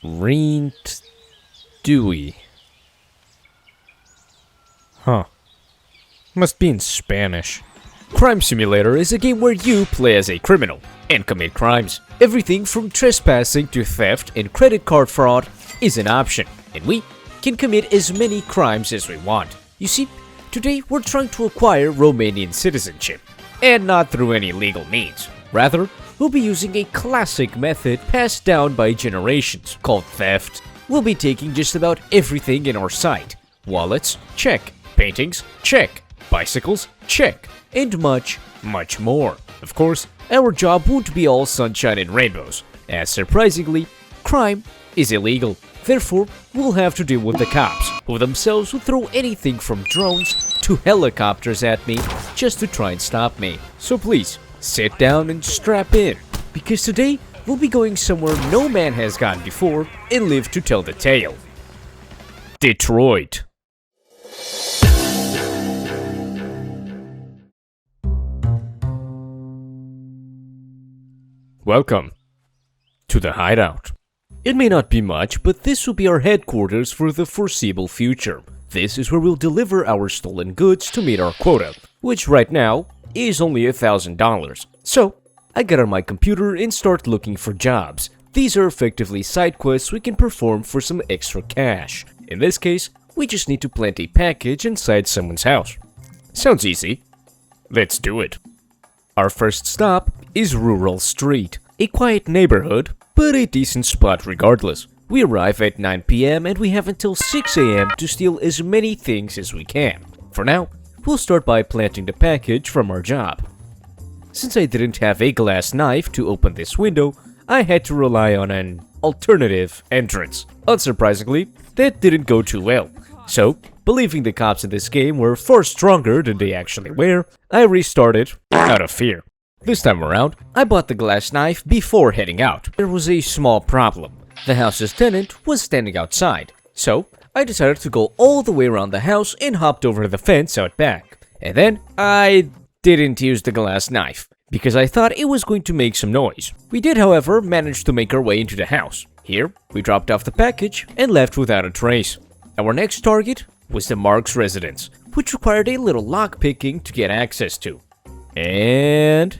Rent Dewey. Huh. Must be in Spanish. Crime Simulator is a game where you play as a criminal and commit crimes. Everything from trespassing to theft and credit card fraud is an option, and we can commit as many crimes as we want. You see, today we're trying to acquire Romanian citizenship, and not through any legal means. Rather, we'll be using a classic method passed down by generations called theft. We'll be taking just about everything in our sight. Wallets? Check. Paintings? Check. Bicycles? Check. And much, much more. Of course, our job won't be all sunshine and rainbows, as surprisingly, crime is illegal. Therefore, we'll have to deal with the cops, who themselves will throw anything from drones to helicopters at me just to try and stop me. So please, sit down and strap in, because today we'll be going somewhere no man has gone before and live to tell the tale. Detroit. Welcome to the Hideout. It may not be much, but this will be our headquarters for the foreseeable future. This is where we'll deliver our stolen goods to meet our quota, which right now is only $1,000. So, I get on my computer and start looking for jobs. These are effectively side quests we can perform for some extra cash. In this case, we just need to plant a package inside someone's house. Sounds easy. Let's do it. Our first stop is Rural Street, a quiet neighborhood, but a decent spot regardless. We arrive at 9 PM and we have until 6 AM to steal as many things as we can. For now, we'll start by planting the package from our job. Since I didn't have a glass knife to open this window, I had to rely on an alternative entrance. Unsurprisingly, that didn't go too well. So, believing the cops in this game were far stronger than they actually were, I restarted out of fear. This time around, I bought the glass knife before heading out. There was a small problem. The house's tenant was standing outside, so I decided to go all the way around the house and hopped over the fence out back. And then, I didn't use the glass knife, because I thought it was going to make some noise. We did, however, manage to make our way into the house. Here, we dropped off the package and left without a trace. Our next target was the Mark's residence, which required a little lockpicking to get access to. And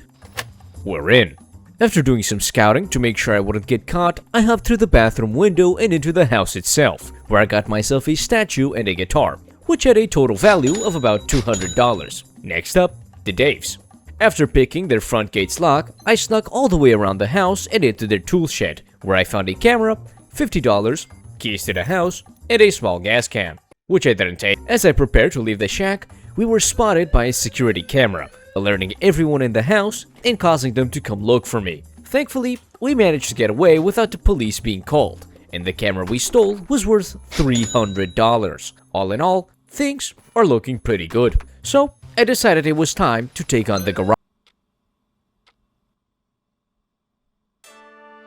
we're in. After doing some scouting to make sure I wouldn't get caught, I hopped through the bathroom window and into the house itself, where I got myself a statue and a guitar, which had a total value of about $200. Next up, the Daves. After picking their front gate's lock, I snuck all the way around the house and into their tool shed, where I found a camera, $50, keys to the house, and a small gas can, which I didn't take. As I prepared to leave the shack, we were spotted by a security camera, alerting everyone in the house and causing them to come look for me. Thankfully, we managed to get away without the police being called, and the camera we stole was worth $300. All in all, things are looking pretty good. So, I decided it was time to take on the garage.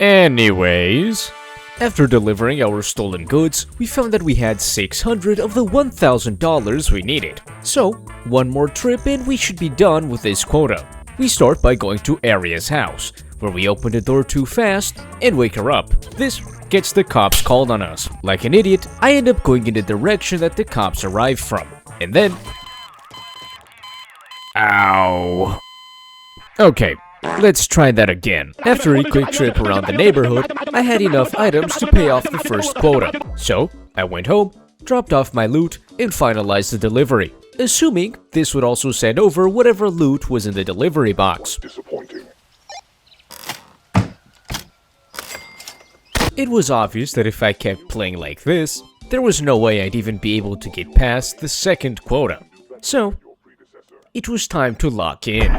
Anyways, after delivering our stolen goods, we found that we had $600 of the $1,000 we needed. So, one more trip and we should be done with this quota. We start by going to Aria's house, where we open the door too fast and wake her up. This gets the cops called on us. Like an idiot, I end up going in the direction that the cops arrived from. And then... Ow. Okay. Let's try that again. After a quick trip around the neighborhood, I had enough items to pay off the first quota. So, I went home, dropped off my loot, and finalized the delivery, assuming this would also send over whatever loot was in the delivery box. Disappointing. It was obvious that if I kept playing like this, there was no way I'd even be able to get past the second quota. So, it was time to lock in.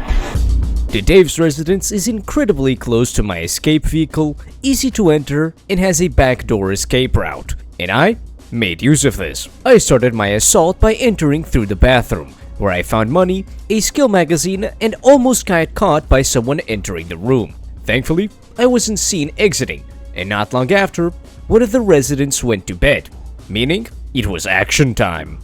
The Dave's residence is incredibly close to my escape vehicle, easy to enter, and has a backdoor escape route. And I made use of this. I started my assault by entering through the bathroom, where I found money, a skill magazine, and almost got caught by someone entering the room. Thankfully, I wasn't seen exiting, and not long after, one of the residents went to bed, meaning it was action time.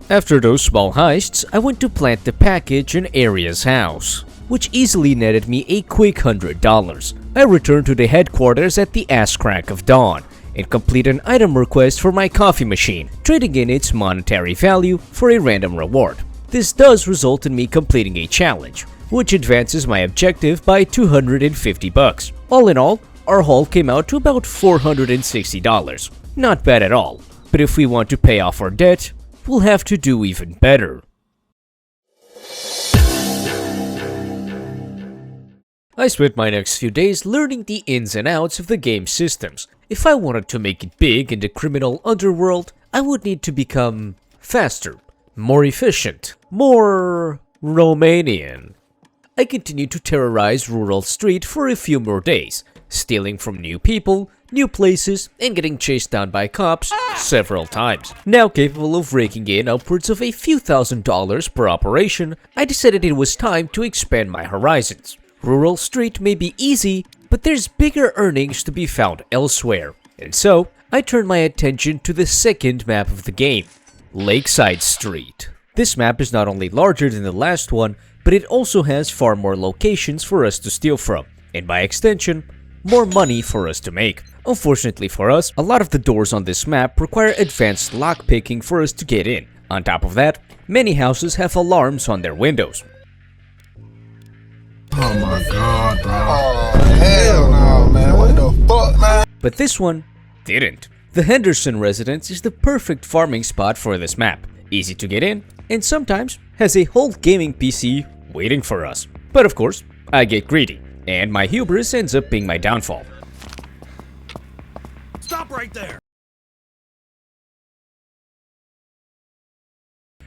After those small heists, I went to plant the package in Aria's house, which easily netted me a quick $100. I returned to the headquarters at the ass crack of dawn and complete an item request for my coffee machine, trading in its monetary value for a random reward. This does result in me completing a challenge, which advances my objective by $250. All in all, our haul came out to about $460. Not bad at all, but if we want to pay off our debt, we'll have to do even better. I spent my next few days learning the ins and outs of the game's systems. If I wanted to make it big in the criminal underworld, I would need to become faster, more efficient, more Romanian. I continued to terrorize Rural Street for a few more days, stealing from new people, new places, and getting chased down by cops several times. Now capable of raking in upwards of a few $1,000s per operation, I decided it was time to expand my horizons. Rural Street may be easy, but there's bigger earnings to be found elsewhere. And so, I turned my attention to the second map of the game, Lakeside Street. This map is not only larger than the last one, but it also has far more locations for us to steal from, and by extension, more money for us to make. Unfortunately for us, a lot of the doors on this map require advanced lockpicking for us to get in. On top of that, many houses have alarms on their windows. Oh my god, bro. Oh, hell no, man. What the fuck, man? But this one didn't. The Henderson residence is the perfect farming spot for this map. Easy to get in, and sometimes has a whole gaming PC waiting for us. But of course, I get greedy, and my hubris ends up being my downfall. Stop right there!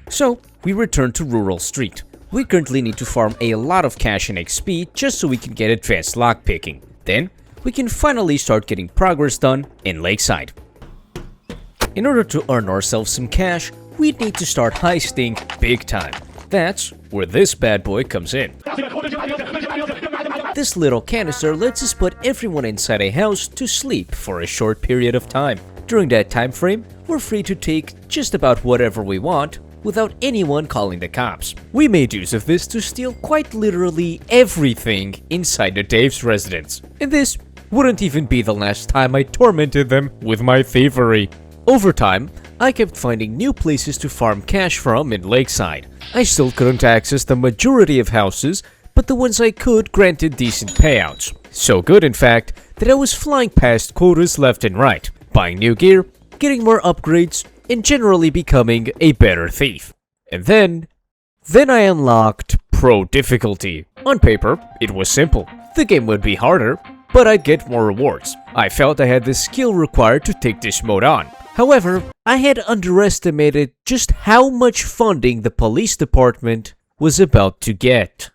So, we return to Rural Street. We currently need to farm a lot of cash and XP just so we can get advanced lockpicking. Then, we can finally start getting progress done in Lakeside. In order to earn ourselves some cash, we'd need to start heisting big time. That's where this bad boy comes in. This little canister lets us put everyone inside a house to sleep for a short period of time. During that time frame, we're free to take just about whatever we want without anyone calling the cops. We made use of this to steal quite literally everything inside the Dave's residence. And this wouldn't even be the last time I tormented them with my thievery. Over time, I kept finding new places to farm cash from in Lakeside. I still couldn't access the majority of houses, but the ones I could granted decent payouts. So good, in fact, that I was flying past quotas left and right, buying new gear, getting more upgrades, and generally becoming a better thief. And then I unlocked Pro difficulty. On paper, it was simple. The game would be harder, but I'd get more rewards. I felt I had the skill required to take this mode on. However, I had underestimated just how much funding the police department was about to get.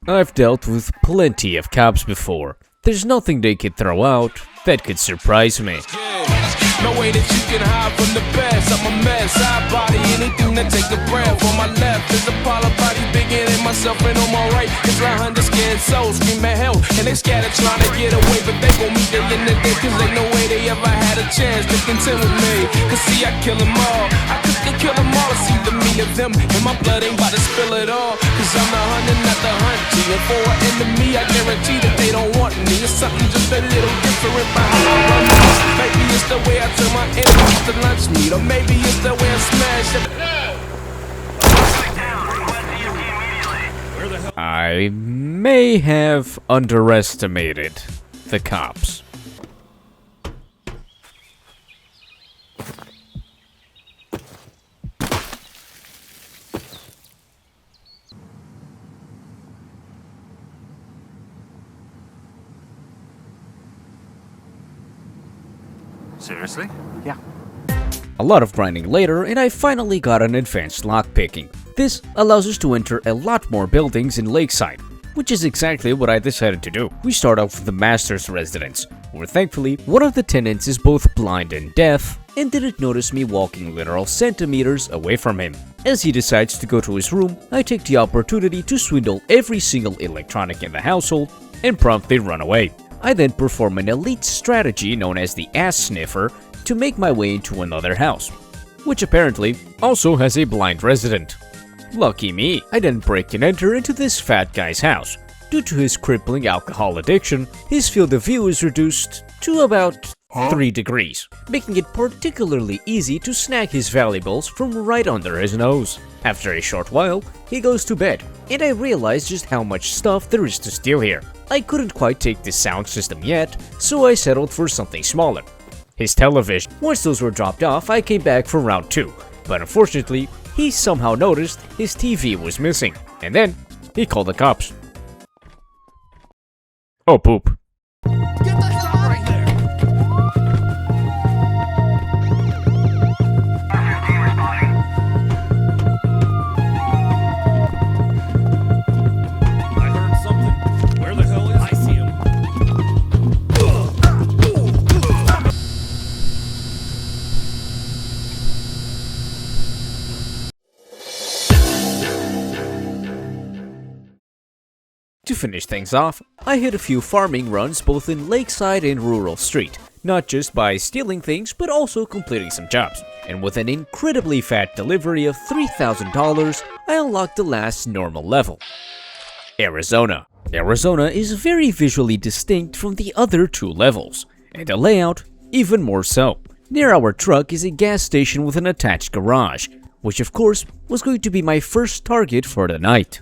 I've dealt with plenty of cops before. There's nothing they could throw out that could surprise me. No way that you can hide from the best. I'm a mess, I body anything that take a breath. On my left is a Apollo body bigger than myself, and on my right is 100 scared souls scream at hell, and they scattered trying to get away, but they gon' meet the end of the day, cause ain't no way they ever had a chance to contend with me. Cause see, I kill them all, I could kill them all. See the me of them, and my blood ain't about to spill it all. Cause I'm the hunter, not the hunty, and for an enemy, I guarantee that they don't want me. It's something just a little different behind my run. Maybe it's the way I turn my enemies to lunch meat, or maybe it's the way I smash them. I may have underestimated the cops. Seriously? Yeah. A lot of grinding later, and I finally got an advanced lockpicking. This allows us to enter a lot more buildings in Lakeside, which is exactly what I decided to do. We start off with the master's residence, where thankfully one of the tenants is both blind and deaf, and didn't notice me walking literal centimeters away from him. As he decides to go to his room, I take the opportunity to swindle every single electronic in the household and promptly run away. I then perform an elite strategy known as the ass sniffer to make my way into another house, which apparently also has a blind resident. Lucky me, I then break and enter into this fat guy's house. Due to his crippling alcohol addiction, his field of view is reduced to about 3 degrees, making it particularly easy to snag his valuables from right under his nose. After a short while, he goes to bed, and I realize just how much stuff there is to steal here. I couldn't quite take the sound system yet, so I settled for something smaller. His television. Once those were dropped off, I came back for round 2, but unfortunately, he somehow noticed his TV was missing, and then he called the cops. Oh poop. Get the stop right there. I heard something. Where the hell is I see him? To finish things off, I hit a few farming runs both in Lakeside and Rural Street, not just by stealing things but also completing some jobs. And with an incredibly fat delivery of $3,000, I unlocked the last normal level. Arizona. Arizona is very visually distinct from the other 2 levels, and the layout even more so. Near our truck is a gas station with an attached garage, which of course was going to be my first target for the night.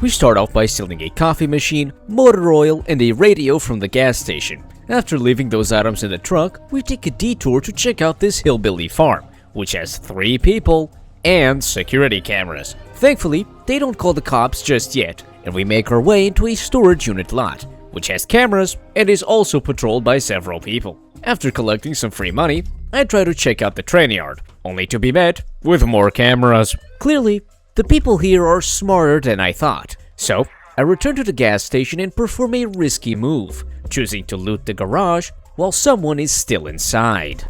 We start off by stealing a coffee machine, motor oil, and a radio from the gas station. After leaving those items in the truck, we take a detour to check out this hillbilly farm, which has 3 people and security cameras. Thankfully, they don't call the cops just yet, and we make our way into a storage unit lot, which has cameras and is also patrolled by several people. After collecting some free money, I try to check out the train yard, only to be met with more cameras. Clearly, the people here are smarter than I thought, so I return to the gas station and perform a risky move, choosing to loot the garage while someone is still inside.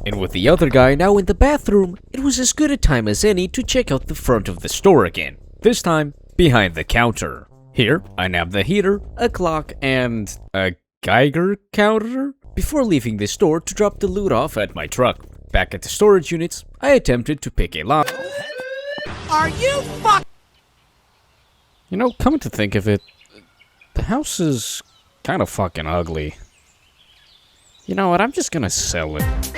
And with the other guy now in the bathroom, it was as good a time as any to check out the front of the store again, this time behind the counter. Here, I nab the heater, a clock, and a Geiger counter before leaving the store to drop the loot off at my truck. Back at the storage units, I attempted to pick a lock. Are you You know, coming to think of it, the house is kind of fucking ugly. You know what, I'm just gonna sell it.